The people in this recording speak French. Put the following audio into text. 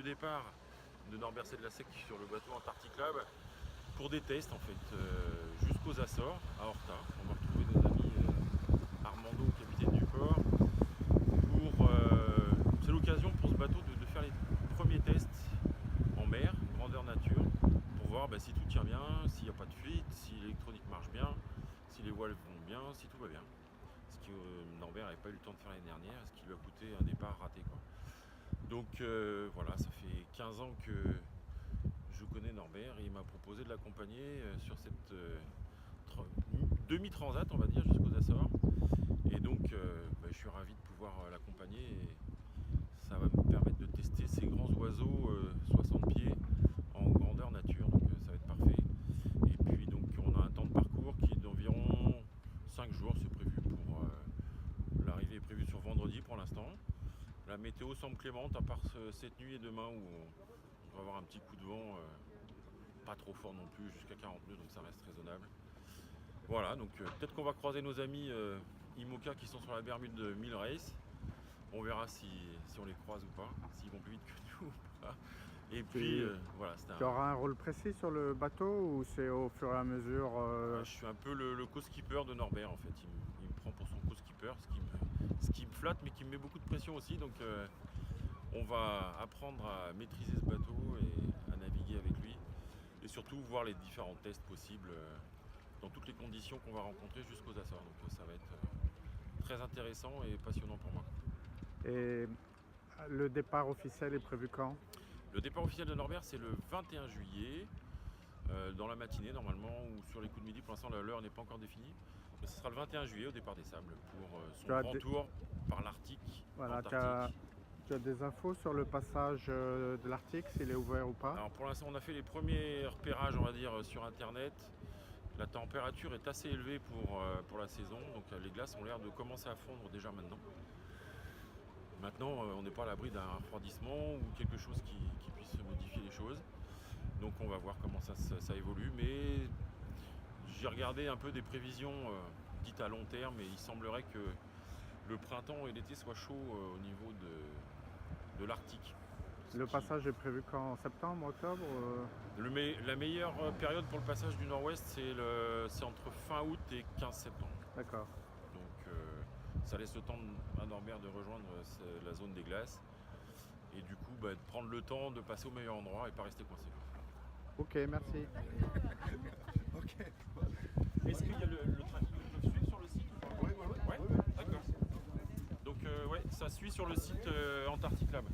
départ de Norbert Sedlacek sur le bateau Antarctic Lab pour des tests en fait, jusqu'aux Açores, à Horta. On va retrouver nos amis Armando, capitaine du port. C'est l'occasion pour ce bateau de faire les premiers tests en mer, grandeur nature, pour voir si tout tient bien, s'il n'y a pas de fuite, si l'électronique marche bien, si les voiles vont bien, si tout va bien. Ce que Norbert n'avait pas eu le temps de faire l'année dernière, ce qui lui a coûté un départ raté, quoi. Donc voilà, ça fait 15 ans que je connais Norbert et il m'a proposé de l'accompagner sur cette demi-transat, on va dire, jusqu'aux Açores. Et donc je suis ravi de pouvoir l'accompagner et ça va me permettre de tester ces grands oiseaux 60 pieds en grandeur nature, donc ça va être parfait. Et puis donc on a un temps de parcours qui est d'environ 5 jours, c'est prévu pour l'arrivée est prévue sur vendredi pour l'instant. La météo semble clémente à part cette nuit et demain où on va avoir un petit coup de vent, pas trop fort non plus, jusqu'à 40 nœuds, donc ça reste raisonnable. Voilà, donc peut-être qu'on va croiser nos amis IMOCA qui sont sur la Bermude de 1000 Race. On verra si on les croise ou pas, s'ils vont plus vite que nous ou pas. Et puis voilà, tu auras un rôle précis sur le bateau ou c'est au fur et à mesure Je suis un peu le co-skipper de Norbert en fait. Il me prend pour son co-skipper, ce qui me flatte mais qui me met beaucoup de pression aussi. Donc on va apprendre à maîtriser ce bateau et à naviguer avec lui. Et surtout voir les différents tests possibles dans toutes les conditions qu'on va rencontrer jusqu'aux Açores. Donc ça va être très intéressant et passionnant pour moi. Et le départ officiel est prévu quand? Le départ officiel de Norbert, c'est le 21 juillet, dans la matinée normalement, ou sur les coups de midi. Pour l'instant, l'heure n'est pas encore définie. Mais ce sera le 21 juillet au départ des Sables pour son grand tour par l'Arctique. Voilà, tu as des infos sur le passage de l'Arctique, s'il est ouvert ou pas? Alors pour l'instant, on a fait les premiers repérages, on va dire, sur Internet. La température est assez élevée pour la saison, donc les glaces ont l'air de commencer à fondre déjà maintenant. Maintenant, on n'est pas à l'abri d'un refroidissement ou quelque chose qui puisse modifier les choses. Donc on va voir comment ça évolue. Mais j'ai regardé un peu des prévisions dites à long terme et il semblerait que le printemps et l'été soient chauds au niveau de l'Arctique. Le passage est prévu quand? En septembre, octobre? La meilleure période pour le passage du nord-ouest, c'est entre fin août et 15 septembre. D'accord. Donc ça laisse le temps à Norbert de rejoindre la zone des glaces et du coup de prendre le temps de passer au meilleur endroit et pas rester coincé. Ok, merci. Ok. Est-ce qu'il y a le trafic qui peut suivre sur le site ou pas? Ouais, d'accord. Donc ça suit sur le site Antarctic Lab.